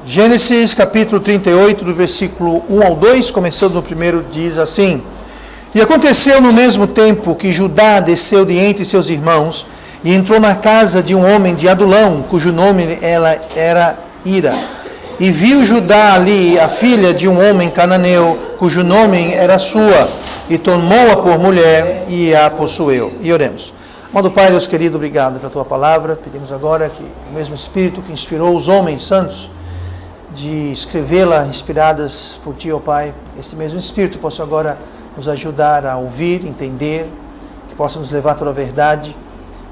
Gênesis capítulo 38, do versículo 1 ao 2, começando no primeiro, diz assim: E aconteceu no mesmo tempo que Judá desceu de entre seus irmãos e entrou na casa de um homem de Adulão, cujo nome era Ira. E viu Judá ali a filha de um homem cananeu, cujo nome era Sua, e tomou-a por mulher e a possuiu. E oremos. Amado Pai, Deus querido, obrigado pela Tua palavra. Pedimos agora que o mesmo Espírito que inspirou os homens santos de escrevê-la, inspiradas por Ti, ó Pai, esse mesmo Espírito possa agora nos ajudar a ouvir, entender, que possa nos levar a toda a verdade,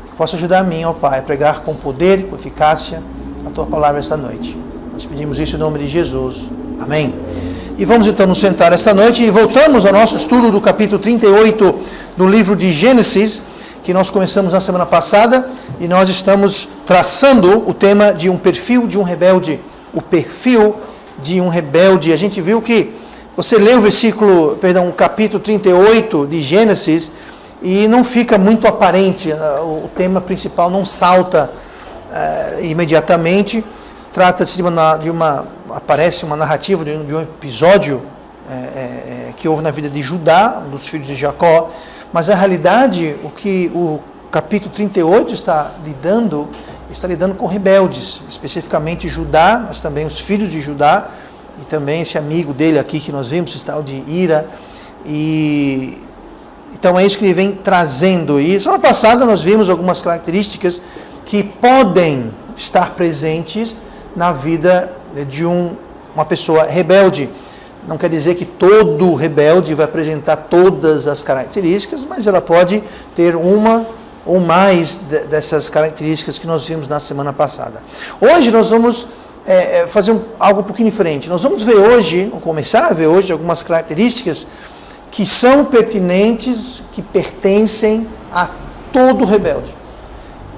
que possa ajudar a mim, ó Pai, a pregar com poder, com eficácia a Tua palavra esta noite. Nós pedimos isso em nome de Jesus. Amém. E vamos então nos sentar esta noite e voltamos ao nosso estudo do capítulo 38 do livro de Gênesis, que nós começamos na semana passada, e nós estamos traçando o tema de um perfil de um rebelde. O perfil de um rebelde. A gente viu que você lê o capítulo 38 de Gênesis e não fica muito aparente, o tema principal não salta imediatamente. Trata-se aparece uma narrativa de um episódio que houve na vida de Judá, um dos filhos de Jacó, mas na realidade o que o capítulo 38 está lidando com rebeldes, especificamente Judá, mas também os filhos de Judá, e também esse amigo dele aqui que nós vimos, esse tal de Ira, e então é isso que ele vem trazendo. E semana passada nós vimos algumas características que podem estar presentes na vida de uma pessoa rebelde. Não quer dizer que todo rebelde vai apresentar todas as características, mas ela pode ter uma ou mais dessas características que nós vimos na semana passada. Hoje nós vamos fazer algo um pouquinho diferente. Nós vamos ver hoje, ou começar a ver hoje, algumas características que são pertinentes, que pertencem a todo rebelde.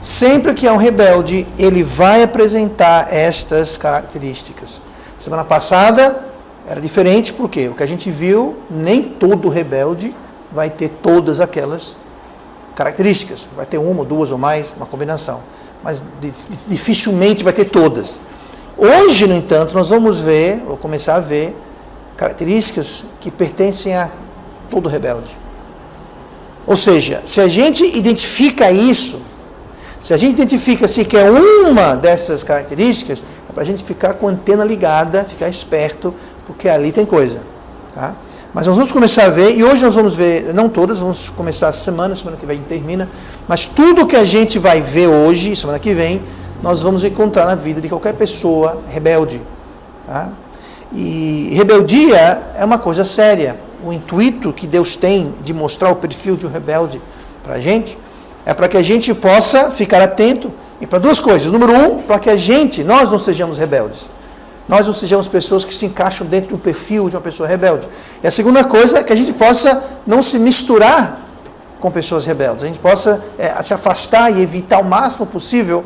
Sempre que é um rebelde, ele vai apresentar estas características. Semana passada era diferente, porque o que a gente viu, nem todo rebelde vai ter todas aquelas características. Vai ter uma, duas ou mais, uma combinação. Mas dificilmente vai ter todas. Hoje, no entanto, nós vamos ver, ou começar a ver, características que pertencem a todo rebelde. Ou seja, se a gente identifica isso, se a gente identifica se quer uma dessas características, é para a gente ficar com a antena ligada, ficar esperto, porque ali tem coisa. Tá? Mas nós vamos começar a ver, e hoje nós vamos ver, não todas, vamos começar essa semana que vem termina, mas tudo que a gente vai ver hoje, semana que vem, nós vamos encontrar na vida de qualquer pessoa rebelde. Tá? E rebeldia é uma coisa séria. O intuito que Deus tem de mostrar o perfil de um rebelde para a gente, é para que a gente possa ficar atento, e para duas coisas. Número um, para que nós não sejamos rebeldes. Nós não sejamos pessoas que se encaixam dentro de um perfil de uma pessoa rebelde. E a segunda coisa é que a gente possa não se misturar com pessoas rebeldes. A gente possa se afastar e evitar o máximo possível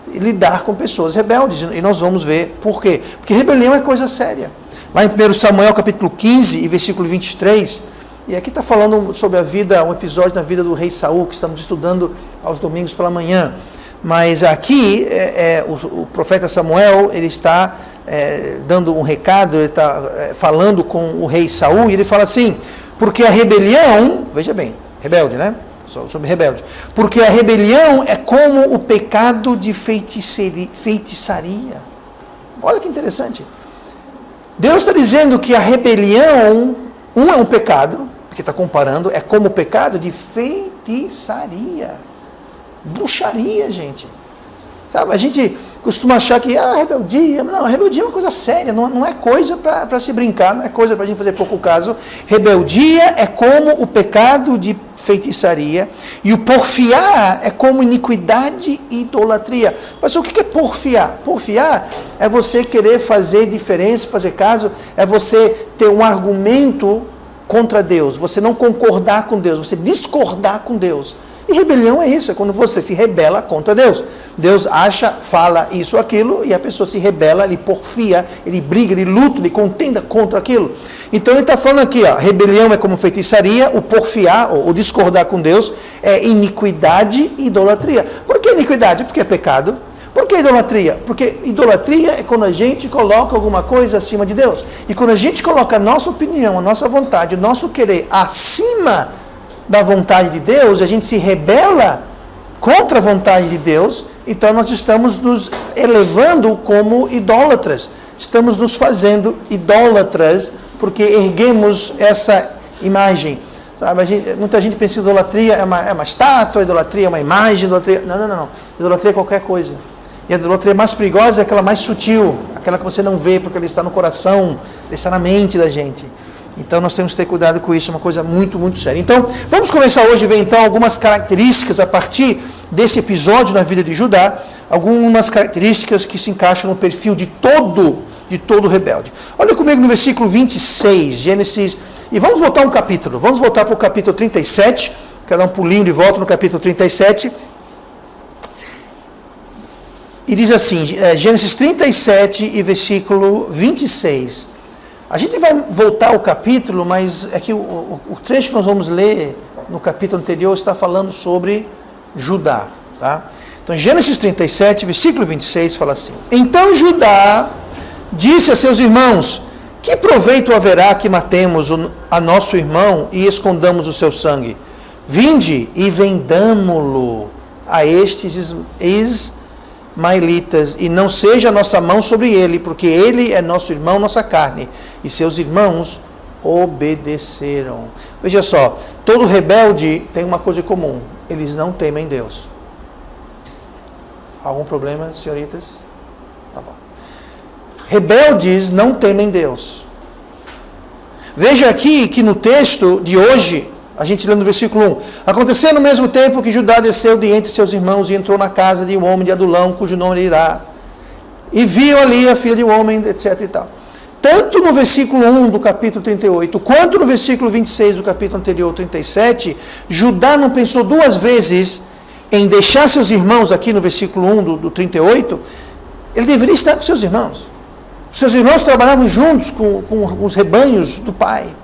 lidar com pessoas rebeldes. E nós vamos ver por quê. Porque rebelião é coisa séria. Lá em 1 Samuel capítulo 15 e versículo 23, e aqui está falando sobre um episódio na vida do rei Saul, que estamos estudando aos domingos pela manhã. Mas aqui, o profeta Samuel, ele está dando um recado, ele está falando com o rei Saul, e ele fala assim: porque a rebelião, veja bem, rebelde, né? Sobre rebelde. Porque a rebelião é como o pecado de feitiçaria. Olha que interessante. Deus está dizendo que a rebelião, é um pecado, porque está comparando, é como o pecado de feitiçaria. Bruxaria, gente. Sabe, a gente costuma achar que rebeldia. Não, rebeldia é uma coisa séria, não é coisa para se brincar, não é coisa para a gente fazer pouco caso. Rebeldia é como o pecado de feitiçaria, e o porfiar é como iniquidade e idolatria. Mas o que é porfiar? Porfiar é você querer fazer diferença, fazer caso, é você ter um argumento contra Deus, você não concordar com Deus, você discordar com Deus. E rebelião é isso, é quando você se rebela contra Deus. Deus fala isso, aquilo, e a pessoa se rebela, ele porfia, ele briga, ele luta, ele contenda contra aquilo. Então ele está falando aqui, rebelião é como feitiçaria, o porfiar, ou discordar com Deus, é iniquidade e idolatria. Por que iniquidade? Porque é pecado. Por Por que idolatria? Porque idolatria é quando a gente coloca alguma coisa acima de Deus. E quando a gente coloca a nossa opinião, a nossa vontade, o nosso querer acima da vontade de Deus, a gente se rebela contra a vontade de Deus, então nós estamos nos elevando como idólatras. Estamos nos fazendo idólatras porque erguemos essa imagem. Sabe, muita gente pensa que idolatria é uma estátua, idolatria é uma imagem, idolatria... Não. Idolatria é qualquer coisa. E a idolatria mais perigosa é aquela mais sutil, aquela que você não vê porque ela está no coração, está na mente da gente. Então nós temos que ter cuidado com isso, é uma coisa muito, muito séria. Então, vamos começar hoje a ver então algumas características a partir desse episódio na vida de Judá, algumas características que se encaixam no perfil de todo rebelde. Olha comigo no versículo 26, Gênesis, e vamos voltar um capítulo, vamos voltar para o capítulo 37, quero dar um pulinho de volta no capítulo 37, e diz assim, Gênesis 37 e versículo 26. A gente vai voltar ao capítulo, mas é que o trecho que nós vamos ler no capítulo anterior está falando sobre Judá. Tá? Então, Gênesis 37, versículo 26, fala assim: Então Judá disse a seus irmãos: Que proveito haverá que matemos a nosso irmão e escondamos o seu sangue? Vinde e vendamo-lo a estes ismaelitas, e não seja a nossa mão sobre ele, porque ele é nosso irmão, nossa carne. E seus irmãos obedeceram. Veja só, todo rebelde tem uma coisa comum: eles não temem Deus. Algum problema, senhoritas? Tá bom. Rebeldes não temem Deus. Veja aqui que no texto de hoje, a gente lê no versículo 1, aconteceu no mesmo tempo que Judá desceu de entre seus irmãos e entrou na casa de um homem de Adulão, cujo nome era Irá, e viu ali a filha de um homem, etc. e tal. Tanto no versículo 1 do capítulo 38, quanto no versículo 26 do capítulo anterior, 37, Judá não pensou duas vezes em deixar seus irmãos, aqui no versículo 1 do 38, ele deveria estar com seus irmãos. Seus irmãos trabalhavam juntos com os rebanhos do pai.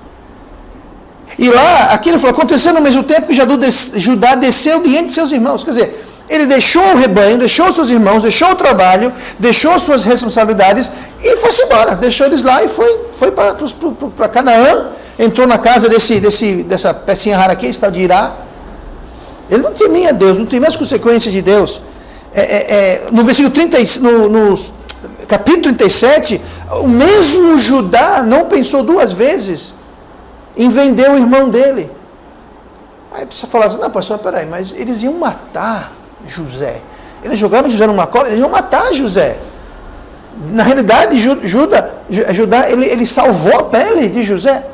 E lá, aqui ele falou, aconteceu no mesmo tempo que Judá desceu diante de seus irmãos. Quer dizer, ele deixou o rebanho, deixou seus irmãos, deixou o trabalho, deixou suas responsabilidades e foi-se embora. Deixou eles lá e foi para Canaã, entrou na casa dessa pecinha rara aqui, está de Irá. Ele não temia Deus, não temia as consequências de Deus. No versículo 30, no capítulo 37, o mesmo Judá não pensou duas vezes em vender o irmão dele. Aí precisa falar assim, não, pastor, peraí, mas eles iam matar José. Eles jogaram José numa cova, eles iam matar José. Na realidade, Judá ele salvou a pele de José.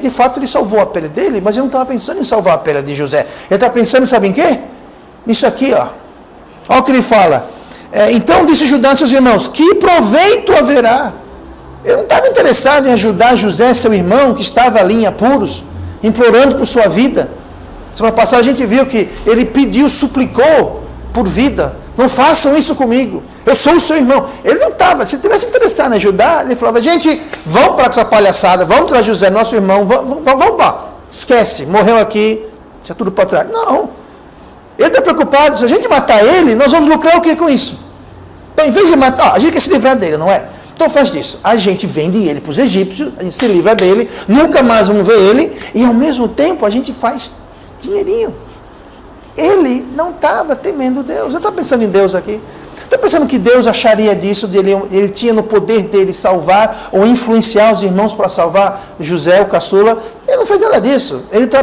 De fato ele salvou a pele dele, mas ele não estava pensando em salvar a pele de José. Ele estava pensando, sabe em quê? Nisso aqui, ó. Olha o que ele fala. Então disse Judá a seus irmãos, que proveito haverá? Ele não estava interessado em ajudar José, seu irmão, que estava ali em apuros, implorando por sua vida. Semana passada a gente viu que ele pediu, suplicou por vida. Não façam isso comigo. Eu sou o seu irmão. Ele não estava. Se tivesse interessado em ajudar, ele falava, gente, vamos para essa palhaçada, vamos trazer José, nosso irmão, vamos lá. Esquece, morreu aqui, tinha tudo para trás. Não. Ele está preocupado, se a gente matar ele, nós vamos lucrar o que com isso? Então, em vez de matar, a gente quer se livrar dele, não é? Então faz disso, a gente vende ele para os egípcios, a gente se livra dele, nunca mais vamos ver ele, e ao mesmo tempo a gente faz dinheirinho. Ele não estava temendo Deus. Ele está pensando em Deus aqui? Está pensando que Deus acharia disso, ele tinha no poder dele salvar ou influenciar os irmãos para salvar José, o caçula? Ele não fez nada disso. Ele está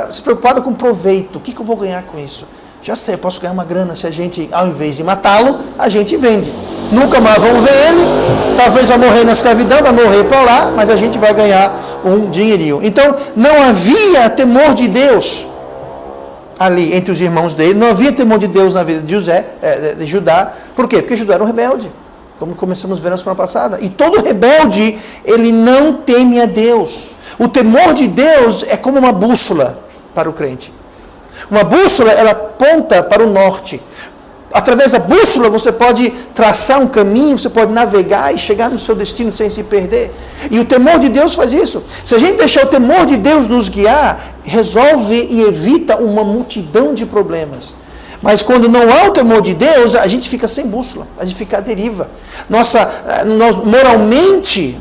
se preocupado com proveito. O que eu vou ganhar com isso? Já sei, posso ganhar uma grana se a gente, ao invés de matá-lo, a gente vende. Nunca mais vamos ver ele, talvez vai morrer na escravidão, vai morrer para lá, mas a gente vai ganhar um dinheirinho. Então, não havia temor de Deus ali entre os irmãos dele, não havia temor de Deus na vida de Judá. Por quê? Porque Judá era um rebelde, como começamos a ver na semana passada. E todo rebelde, ele não teme a Deus. O temor de Deus é como uma bússola para o crente. Uma bússola, ela aponta para o norte. Através da bússola você pode traçar um caminho, você pode navegar e chegar no seu destino sem se perder. E o temor de Deus faz isso. Se a gente deixar o temor de Deus nos guiar, resolve e evita uma multidão de problemas. Mas quando não há o temor de Deus, a gente fica sem bússola, a gente fica à deriva. Nós moralmente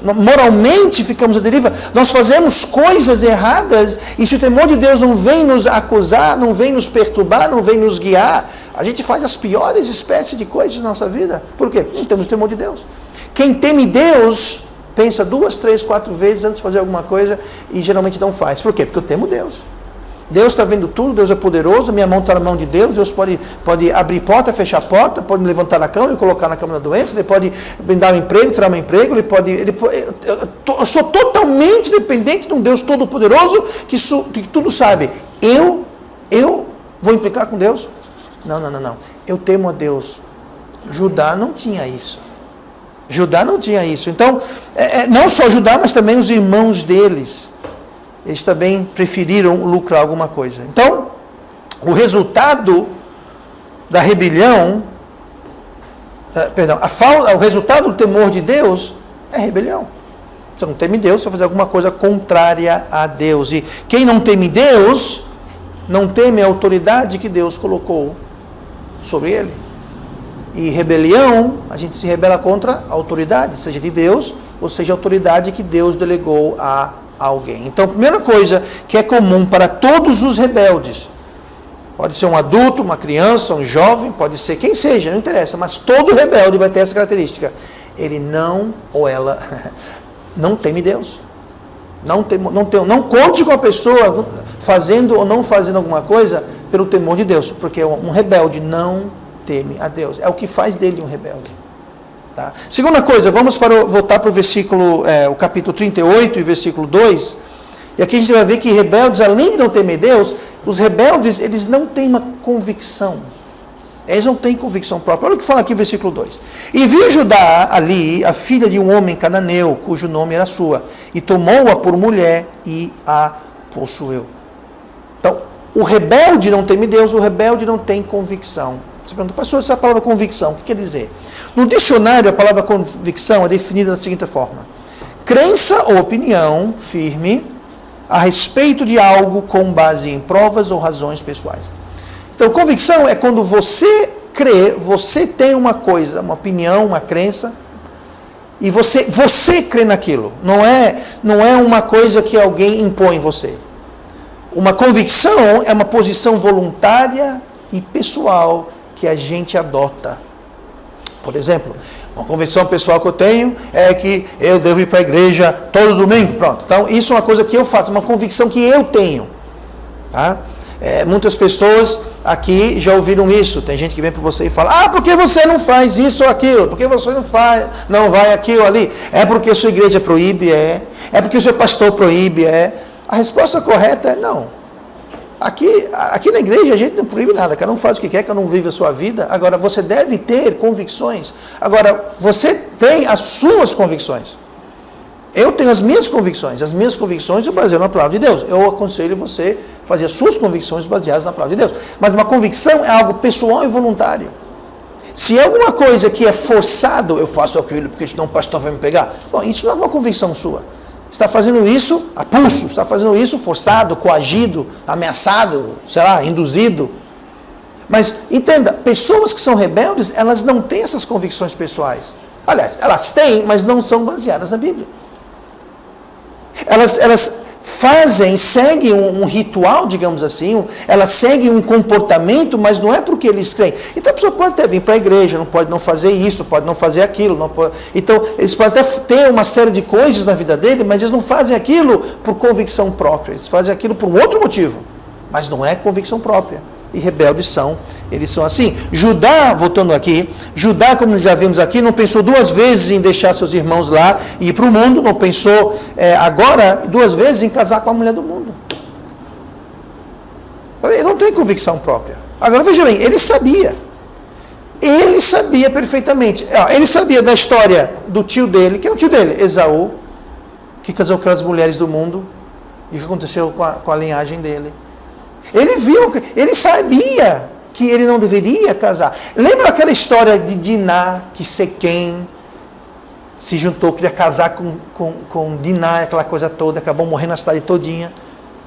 ficamos à deriva. Nós fazemos coisas erradas e se o temor de Deus não vem nos acusar, não vem nos perturbar, não vem nos guiar, a gente faz as piores espécies de coisas na nossa vida. Por quê? Não temos temor de Deus. Quem teme Deus, pensa 2, 3, 4 vezes antes de fazer alguma coisa e geralmente não faz. Por quê? Porque eu temo Deus. Deus está vendo tudo, Deus é poderoso, minha mão está na mão de Deus, Deus pode abrir porta, fechar porta, pode me levantar na cama e colocar na cama da doença, Ele pode me dar um emprego, tirar meu emprego, eu sou totalmente dependente de um Deus todo-poderoso que tudo sabe. Eu vou implicar com Deus? Não. Eu temo a Deus. Judá não tinha isso. Então, não só Judá, mas também os irmãos deles. Eles também preferiram lucrar alguma coisa. Então, o resultado da rebelião, o resultado do temor de Deus é rebelião. Você não teme Deus, você vai fazer alguma coisa contrária a Deus. E quem não teme Deus, não teme a autoridade que Deus colocou sobre ele. E rebelião, a gente se rebela contra a autoridade, seja de Deus, ou seja a autoridade que Deus delegou a alguém. Então, a primeira coisa que é comum para todos os rebeldes, pode ser um adulto, uma criança, um jovem, pode ser quem seja, não interessa, mas todo rebelde vai ter essa característica. Ele ou ela não teme Deus. Não conte com a pessoa fazendo ou não fazendo alguma coisa pelo temor de Deus, porque um rebelde não teme a Deus. É o que faz dele um rebelde. Tá? Segunda coisa, vamos voltar para o versículo, o capítulo 38 e versículo 2, e aqui a gente vai ver que rebeldes, além de não temer Deus, os rebeldes, eles não têm uma convicção, eles não têm convicção própria. Olha o que fala aqui o versículo 2, e viu Judá ali a filha de um homem cananeu, cujo nome era sua, e tomou-a por mulher e a possuiu. Então, o rebelde não teme Deus, o rebelde não tem convicção. Você pergunta, pastor, essa palavra convicção, o que quer dizer? No dicionário, a palavra convicção é definida da seguinte forma: crença ou opinião firme a respeito de algo com base em provas ou razões pessoais. Então, convicção é quando você crê, você tem uma coisa, uma opinião, uma crença, e você crê naquilo. Não é uma coisa que alguém impõe em você. Uma convicção é uma posição voluntária e pessoal que a gente adota. Por exemplo, uma convicção pessoal que eu tenho é que eu devo ir para a igreja todo domingo. Pronto. Então, isso é uma coisa que eu faço, uma convicção que eu tenho. Tá? Muitas pessoas aqui já ouviram isso. Tem gente que vem para você e fala: por que você não faz isso ou aquilo? Por que você não vai aqui ou ali? É porque a sua igreja proíbe? É porque o seu pastor proíbe? A resposta correta é não. Aqui na igreja a gente não proíbe nada, cada um faz o que quer, cada um vive a sua vida. Agora, você deve ter convicções. Agora, você tem as suas convicções. Eu tenho as minhas convicções eu baseio na palavra de Deus. Eu aconselho você a fazer as suas convicções baseadas na palavra de Deus. Mas uma convicção é algo pessoal e voluntário. Se é alguma coisa que é forçado, eu faço aquilo porque senão o pastor vai me pegar. Bom, isso não é uma convicção sua. Está fazendo isso a pulso, está fazendo isso forçado, coagido, ameaçado, induzido. Mas, entenda, pessoas que são rebeldes, elas não têm essas convicções pessoais. Aliás, elas têm, mas não são baseadas na Bíblia. Elas seguem um ritual, digamos assim, elas seguem um comportamento, mas não é porque eles creem. Então a pessoa pode até vir para a igreja, não pode não fazer isso, pode não fazer aquilo. Então eles podem até ter uma série de coisas na vida dele, mas eles não fazem aquilo por convicção própria, eles fazem aquilo por um outro motivo, mas não é convicção própria. E rebeldes eles são assim. Judá, voltando aqui, Judá, como já vimos aqui, não pensou 2 vezes em deixar seus irmãos lá e ir para o mundo, não pensou agora 2 vezes em casar com a mulher do mundo. Ele não tem convicção própria. Agora veja bem, ele sabia perfeitamente, ele sabia da história do tio dele, que é o tio dele, Esaú, que casou com as mulheres do mundo, e o que aconteceu com a linhagem dele. Ele sabia que ele não deveria casar. Lembra aquela história de Diná, que Sequém se juntou, queria casar com Diná, aquela coisa toda, acabou morrendo na cidade todinha.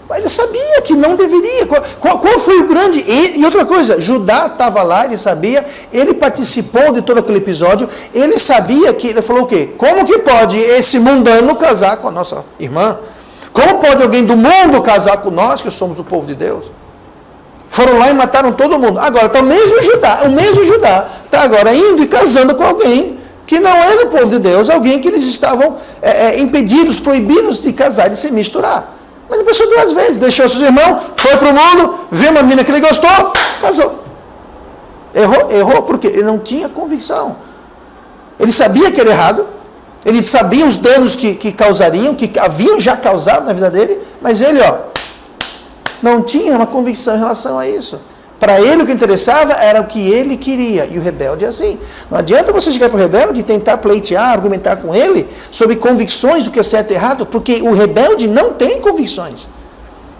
Mas ele sabia que não deveria. Qual foi o grande... E outra coisa, Judá estava lá, ele sabia, ele participou de todo aquele episódio, ele sabia que... Ele falou o quê? Como que pode esse mundano casar com a nossa irmã? Como pode alguém do mundo casar com nós, que somos o povo de Deus? Foram lá e mataram todo mundo. Agora, está o mesmo Judá está agora indo e casando com alguém que não é do povo de Deus, alguém que eles estavam impedidos, proibidos de casar, de se misturar. Mas ele pensou 2 vezes, deixou seus irmãos, foi para o mundo, viu uma menina que ele gostou, casou. Errou porque ele não tinha convicção. Ele sabia que era errado, ele sabia os danos que causariam, que haviam já causado na vida dele, mas ele, não tinha uma convicção em relação a isso. Para ele o que interessava era o que ele queria. E o rebelde é assim. Não adianta você chegar para o rebelde e tentar pleitear, argumentar com ele sobre convicções do que é certo e errado, porque o rebelde não tem convicções.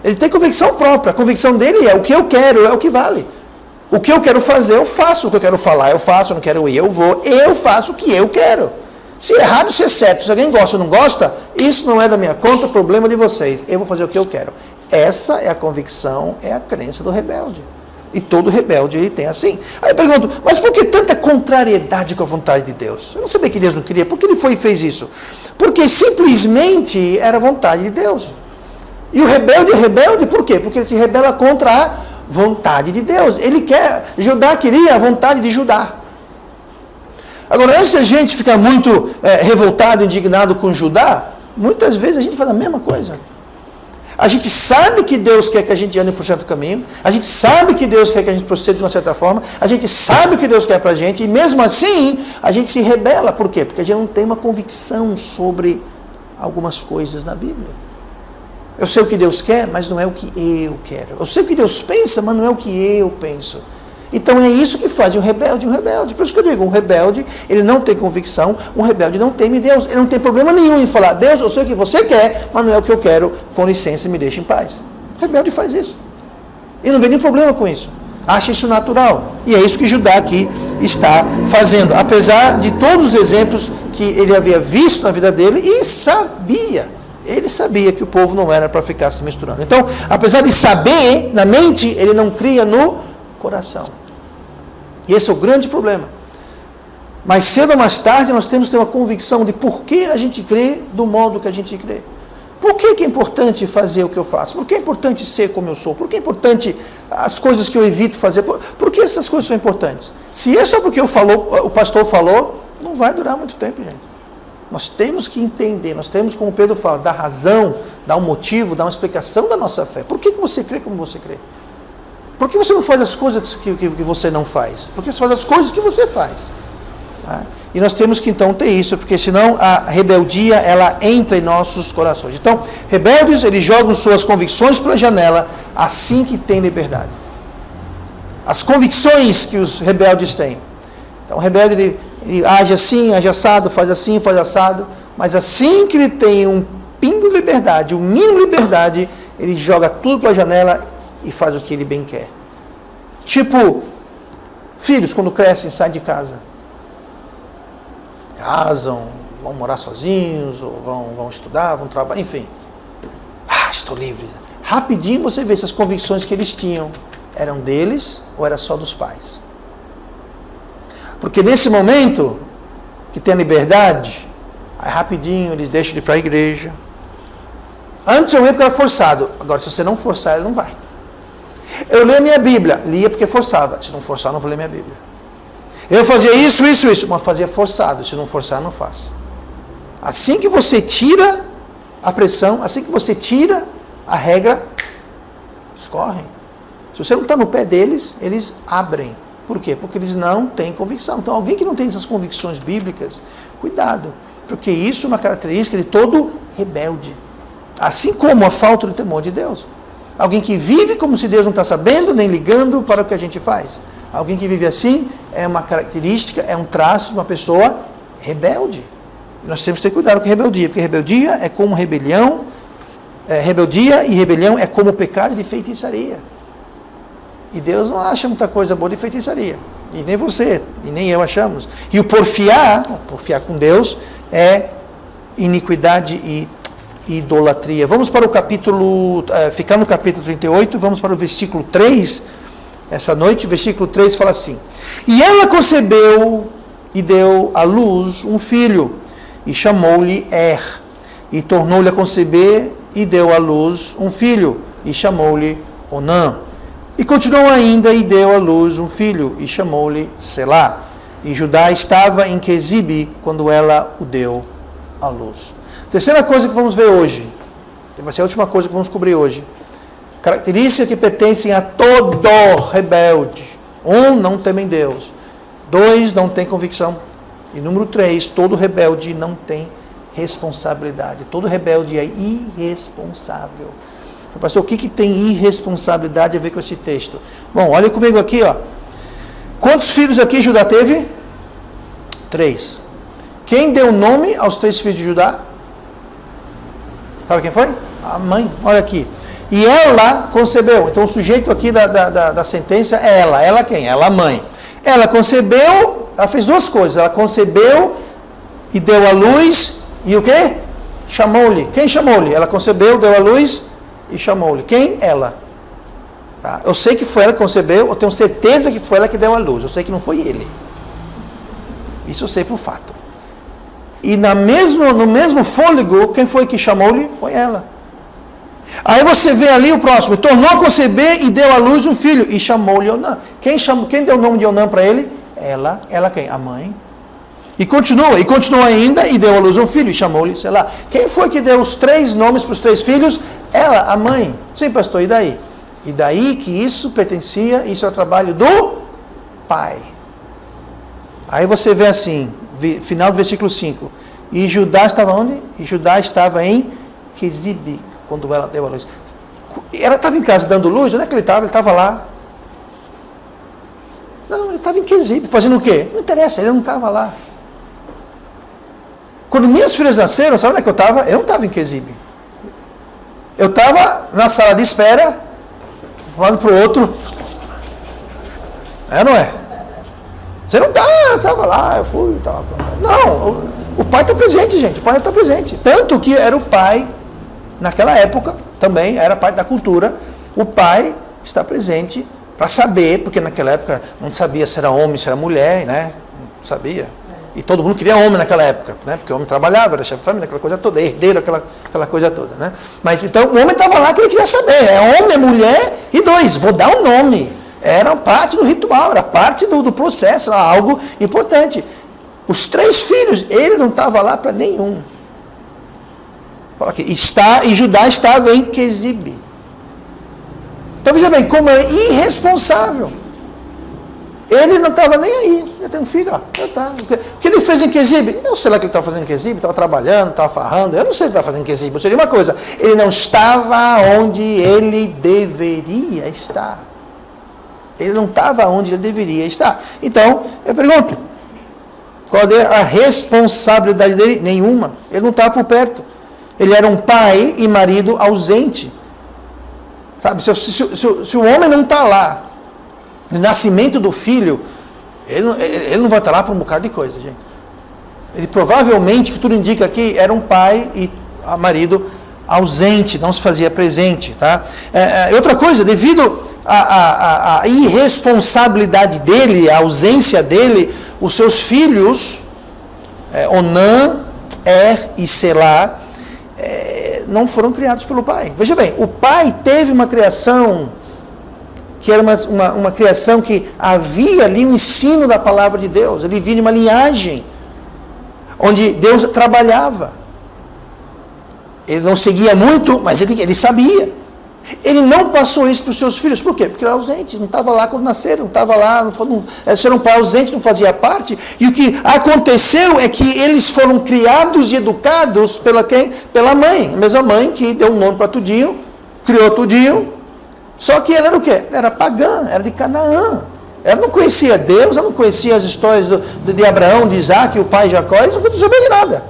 Ele tem convicção própria. A convicção dele é o que eu quero, é o que vale. O que eu quero fazer, eu faço. O que eu quero falar, eu faço. Eu não quero ir, eu vou. Eu faço o que eu quero. Se é errado, se é certo. Se alguém gosta ou não gosta, isso não é da minha conta, problema de vocês. Eu vou fazer o que eu quero. Essa é a convicção, é a crença do rebelde. E todo rebelde ele tem assim. Aí eu pergunto, mas por que tanta contrariedade com a vontade de Deus? Eu não sabia que Deus não queria. Por que ele foi e fez isso? Porque simplesmente era a vontade de Deus. E o rebelde é rebelde por quê? Porque ele se rebela contra a vontade de Deus. Judá queria a vontade de Judá. Agora, antes da gente ficar muito revoltado, indignado com Judá, muitas vezes a gente faz a mesma coisa. A gente sabe que Deus quer que a gente ande por certo caminho, a gente sabe que Deus quer que a gente proceda de uma certa forma, a gente sabe o que Deus quer para a gente, e mesmo assim, a gente se rebela. Por quê? Porque a gente não tem uma convicção sobre algumas coisas na Bíblia. Eu sei o que Deus quer, mas não é o que eu quero. Eu sei o que Deus pensa, mas não é o que eu penso. Então é isso que faz um rebelde. Por isso que eu digo, um rebelde, ele não tem convicção, um rebelde não teme Deus. Ele não tem problema nenhum em falar, Deus, eu sei o que você quer, mas não é o que eu quero, com licença, me deixe em paz. O rebelde faz isso. E não vê nenhum problema com isso. Acha isso natural. E é isso que Judá aqui está fazendo. Apesar de todos os exemplos que ele havia visto na vida dele e sabia. Ele sabia que o povo não era para ficar se misturando. Então, apesar de saber na mente, ele não cria no coração. E esse é o grande problema. Mais cedo ou mais tarde, nós temos que ter uma convicção de por que a gente crê do modo que a gente crê. Por que é importante fazer o que eu faço? Por que é importante ser como eu sou? Por que é importante as coisas que eu evito fazer? Por que essas coisas são importantes? Se é só porque o pastor falou, não vai durar muito tempo, gente. Nós temos que entender, nós temos, como Pedro fala, dar razão, dar um motivo, dar uma explicação da nossa fé. Por que você crê como você crê? Por que você não faz as coisas que você não faz? Por que você faz as coisas que você faz? Tá? E nós temos que então ter isso, porque senão a rebeldia, ela entra em nossos corações. Então, rebeldes, eles jogam suas convicções pela janela assim que tem liberdade. As convicções que os rebeldes têm. Então, o rebelde, ele age assim, age assado, faz assim, faz assado, mas assim que ele tem um pingo de liberdade, um mínimo de liberdade, ele joga tudo pela janela e faz o que ele bem quer. Tipo, filhos quando crescem, saem de casa. Casam, vão morar sozinhos, ou vão estudar, vão trabalhar, enfim. Estou livre. Rapidinho você vê se as convicções que eles tinham eram deles ou era só dos pais. Porque nesse momento que tem a liberdade, aí rapidinho eles deixam de ir para a igreja. Antes eu ia porque era forçado. Agora, se você não forçar, ele não vai. Eu leio a minha Bíblia. Lia porque forçava. Se não forçar, não vou ler minha Bíblia. Eu fazia isso. Mas fazia forçado. Se não forçar, não faço. Assim que você tira a pressão, assim que você tira a regra, eles correm. Se você não está no pé deles, eles abrem. Por quê? Porque eles não têm convicção. Então, alguém que não tem essas convicções bíblicas, cuidado. Porque isso é uma característica de todo rebelde. Assim como a falta de temor de Deus. Alguém que vive como se Deus não está sabendo, nem ligando para o que a gente faz. Alguém que vive assim é uma característica, é um traço de uma pessoa rebelde. E nós temos que ter cuidado com rebeldia, porque rebeldia é como rebelião, rebeldia e rebelião é como pecado de feitiçaria. E Deus não acha muita coisa boa de feitiçaria. E nem você, e nem eu achamos. E o porfiar com Deus é iniquidade e idolatria. Vamos para o capítulo, ficar no capítulo 38, vamos para o versículo 3, essa noite, versículo 3 fala assim: e ela concebeu e deu à luz um filho, e chamou-lhe e tornou-lhe a conceber e deu à luz um filho, e chamou-lhe Onã. E continuou ainda e deu à luz um filho, e chamou-lhe Selá. E Judá estava em Quezibe quando ela o deu à luz. Terceira coisa que vamos ver hoje, vai ser a última coisa que vamos cobrir hoje. Características que pertencem a todo rebelde. 1, não temem Deus. 2, não tem convicção. E número 3, todo rebelde não tem responsabilidade. Todo rebelde é irresponsável. Pastor, o que tem irresponsabilidade a ver com esse texto? Bom, olha comigo aqui, ó. Quantos filhos aqui Judá teve? 3. Quem deu nome aos 3 filhos de Judá? Sabe quem foi? A mãe. Olha aqui. E ela concebeu. Então o sujeito aqui da sentença é ela. Ela quem? Ela a mãe. Ela concebeu, ela fez 2 coisas. Ela concebeu e deu à luz. E o quê? Chamou-lhe. Quem chamou-lhe? Ela concebeu, deu à luz e chamou-lhe. Quem? Ela. Tá? Eu sei que foi ela que concebeu, eu tenho certeza que foi ela que deu à luz. Eu sei que não foi ele. Isso eu sei por fato. E no mesmo fôlego, quem foi que chamou-lhe? Foi ela. Aí você vê ali o próximo. Tornou a conceber e deu à luz um filho. E chamou-lhe Onã. Quem deu o nome de Onã para ele? Ela. Ela quem? A mãe. E continua ainda e deu à luz um filho. E chamou-lhe, sei lá. Quem foi que deu os 3 nomes para os 3 filhos? Ela, a mãe. Sim, pastor, e daí? E daí que isso pertencia, isso é o trabalho do pai. Aí você vê assim, final do versículo 5. E Judá estava onde? E Judá estava em Quezibe, quando ela deu a luz. Ela estava em casa dando luz? Onde é que ele estava? Ele estava lá. Não, ele estava em Quezibe, fazendo o quê? Não interessa, ele não estava lá. Quando minhas filhas nasceram, sabe onde é que eu estava? Eu não estava em Quezibe. Eu estava na sala de espera, falando para o outro. É, não é? Você não estava lá, eu fui, estava. Não, o pai está presente, gente, o pai está presente. Tanto que era o pai, naquela época, também era parte da cultura, o pai está presente para saber, porque naquela época não sabia se era homem, se era mulher, né? Não sabia. E todo mundo queria homem naquela época, né? Porque o homem trabalhava, era chefe de família, aquela coisa toda, herdeiro, aquela coisa toda, né? Mas então o homem estava lá que ele queria saber, é homem, é mulher, e 2, vou dar um nome. Era parte do ritual, era parte do processo, era algo importante. Os 3 filhos, ele não estava lá para nenhum. Fala aqui, e Judá estava em Quezibe. Então veja bem, como é irresponsável. Ele não estava nem aí. Eu tenho um filho, ó. O que ele fez em Quezibe? Eu sei lá o que ele estava fazendo em Quezibe, estava trabalhando, estava farrando. Eu não sei o que ele estava fazendo em Quezibe. Eu sei de uma coisa, ele não estava onde ele deveria estar. Ele não estava onde ele deveria estar. Então, eu pergunto, qual é a responsabilidade dele? Nenhuma. Ele não estava por perto. Ele era um pai e marido ausente. Sabe, se o homem não está lá, no nascimento do filho, ele não vai estar lá para um bocado de coisa, gente. Ele provavelmente, que tudo indica aqui, era um pai e marido ausente, não se fazia presente. Tá? Outra coisa, devido à irresponsabilidade dele, à ausência dele, os seus filhos, Onã, e Selá, não foram criados pelo pai. Veja bem, o pai teve uma criação que era uma criação que havia ali um ensino da palavra de Deus. Ele vinha de uma linhagem onde Deus trabalhava. Ele não seguia muito, mas ele sabia. Ele não passou isso para os seus filhos. Por quê? Porque ele era ausente, não estava lá quando nasceram, não estava lá, ser um pai ausente, não fazia parte. E o que aconteceu é que eles foram criados e educados pela mãe. A mesma mãe que deu um nome para tudinho, criou tudinho. Só que ela era o quê? Era pagã, era de Canaã. Ela não conhecia Deus, ela não conhecia as histórias de Abraão, de Isaac, o pai Jacó, ela não sabia de nada.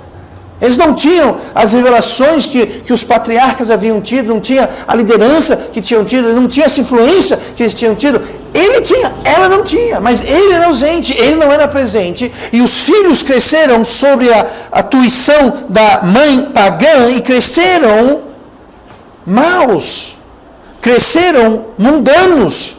Eles não tinham as revelações que os patriarcas haviam tido, não tinha a liderança que tinham tido, não tinha essa influência que eles tinham tido. Ele tinha, ela não tinha, mas ele era ausente, ele não era presente. E os filhos cresceram sobre a tuição da mãe pagã e cresceram maus, cresceram mundanos.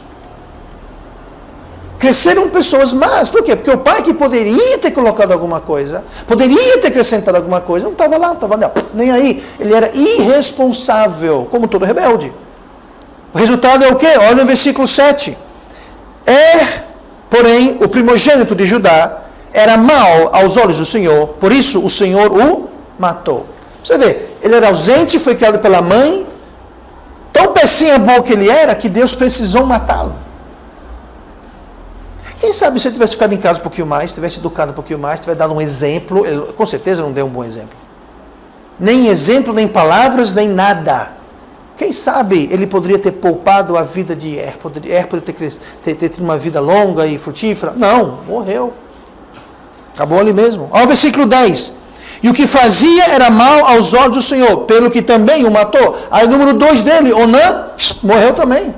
Cresceram pessoas más. Por quê? Porque o pai que poderia ter colocado alguma coisa, poderia ter acrescentado alguma coisa, não estava lá, não estava nem aí. Ele era irresponsável, como todo rebelde. O resultado é o quê? Olha no versículo 7. Porém, o primogênito de Judá era mau aos olhos do Senhor, por isso o Senhor o matou. Você vê, ele era ausente, foi criado pela mãe, tão pecinha boa que ele era, que Deus precisou matá-lo. Quem sabe se ele tivesse ficado em casa um pouquinho mais, tivesse educado um pouquinho mais, tivesse dado um exemplo, ele com certeza não deu um bom exemplo. Nem exemplo, nem palavras, nem nada. Quem sabe ele poderia ter poupado a vida de poderia ter tido uma vida longa e frutífera. Não, morreu. Acabou ali mesmo. Olha o versículo 10. E o que fazia era mal aos olhos do Senhor, pelo que também o matou. Aí o número 2 dele, Onã, morreu também.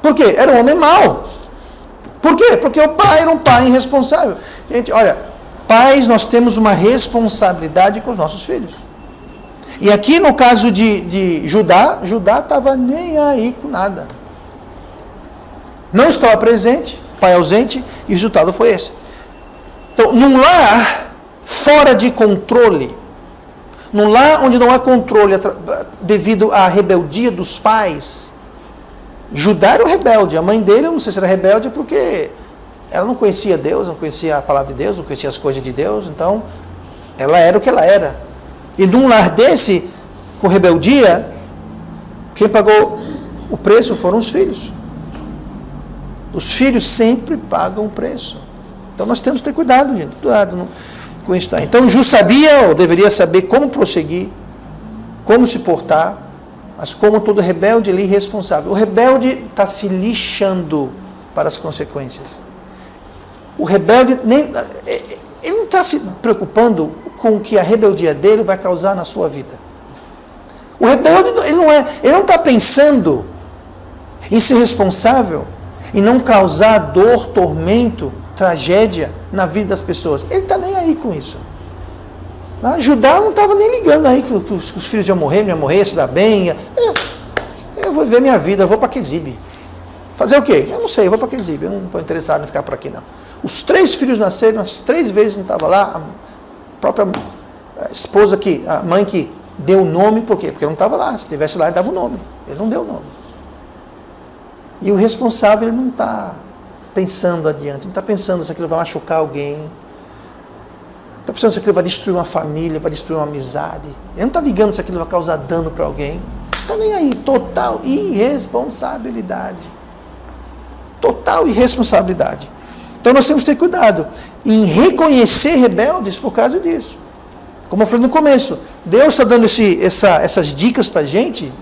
Por quê? Era um homem mau. Por quê? Porque o pai era um pai irresponsável. Gente, olha, pais, nós temos uma responsabilidade com os nossos filhos. E aqui no caso de Judá estava nem aí com nada. Não estava presente, pai ausente, e o resultado foi esse. Então, num lar fora de controle, num lar onde não há controle devido à rebeldia dos pais, Judá era o rebelde, a mãe dele, eu não sei se era rebelde, porque ela não conhecia Deus, não conhecia a palavra de Deus, não conhecia as coisas de Deus, então ela era o que ela era. E num lar desse, com rebeldia, quem pagou o preço foram os filhos. Os filhos sempre pagam o preço. Então nós temos que ter cuidado, gente, cuidado com isso. Então Ju sabia, ou deveria saber como prosseguir, como se portar, mas como todo rebelde, ele é irresponsável. O rebelde está se lixando para as consequências. O rebelde, ele não está se preocupando com o que a rebeldia dele vai causar na sua vida. O rebelde, ele não está pensando em ser responsável, em não causar dor, tormento, tragédia na vida das pessoas. Ele está nem aí com isso. Judá não estava nem ligando aí que os filhos iam morrer, não iam morrer, se dar bem. Eu vou viver minha vida, eu vou para Quezíbe. Fazer o quê? Eu não sei, eu vou para Quezíbe, eu não estou interessado em ficar por aqui não. Os 3 filhos nasceram, as 3 vezes não estava lá, a própria esposa a mãe que deu o nome, por quê? Porque não estava lá, se estivesse lá ele dava o nome, ele não deu o nome. E o responsável, ele não está pensando adiante, não está pensando se aquilo vai machucar alguém, está pensando se aquilo vai destruir uma família, vai destruir uma amizade. Ele não está ligando se aquilo vai causar dano para alguém. Não está nem aí. Total irresponsabilidade. Total irresponsabilidade. Então nós temos que ter cuidado em reconhecer rebeldes por causa disso. Como eu falei no começo, Deus está dando essas dicas para a gente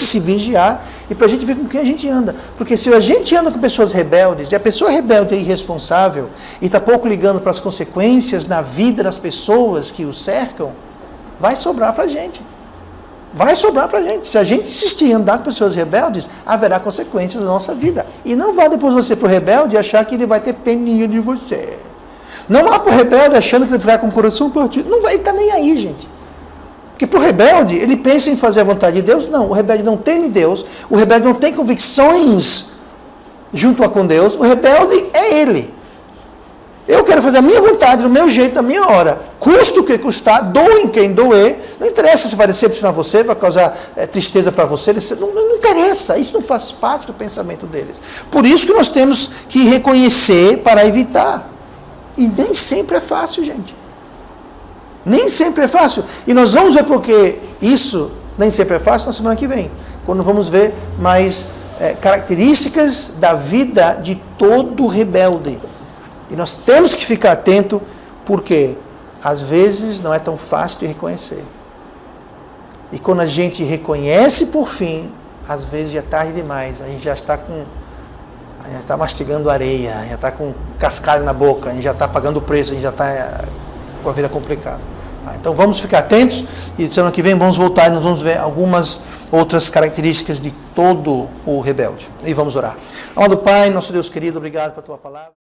se vigiar e para a gente ver com quem a gente anda. Porque se a gente anda com pessoas rebeldes, e a pessoa rebelde é irresponsável, e está pouco ligando para as consequências na vida das pessoas que o cercam, vai sobrar para a gente. Vai sobrar para a gente. Se a gente insistir em andar com pessoas rebeldes, haverá consequências na nossa vida. E não vá depois você para o rebelde e achar que ele vai ter peninha de você. Não vá para o rebelde achando que ele vai ficar com o coração partido. Não vai, ele está nem aí, gente. Porque para o rebelde, ele pensa em fazer a vontade de Deus? Não, o rebelde não teme Deus, o rebelde não tem convicções junto a com Deus, o rebelde é ele. Eu quero fazer a minha vontade, do meu jeito, na minha hora. Custa o que custar, doe quem doer, não interessa se vai decepcionar você, vai causar tristeza para você, não interessa, isso não faz parte do pensamento deles. Por isso que nós temos que reconhecer para evitar. E nem sempre é fácil, gente. Nem sempre é fácil. E nós vamos ver porque isso nem sempre é fácil na semana que vem. Quando vamos ver mais características da vida de todo rebelde. E nós temos que ficar atento porque às vezes não é tão fácil de reconhecer. E quando a gente reconhece por fim, às vezes já é tarde demais. A gente já está mastigando areia, já está com cascalho na boca, a gente já está pagando o preço, a gente já está com a vida complicada. Então vamos ficar atentos e semana que vem vamos voltar e nós vamos ver algumas outras características de todo o rebelde. E vamos orar. Amado Pai, nosso Deus querido, obrigado pela tua palavra.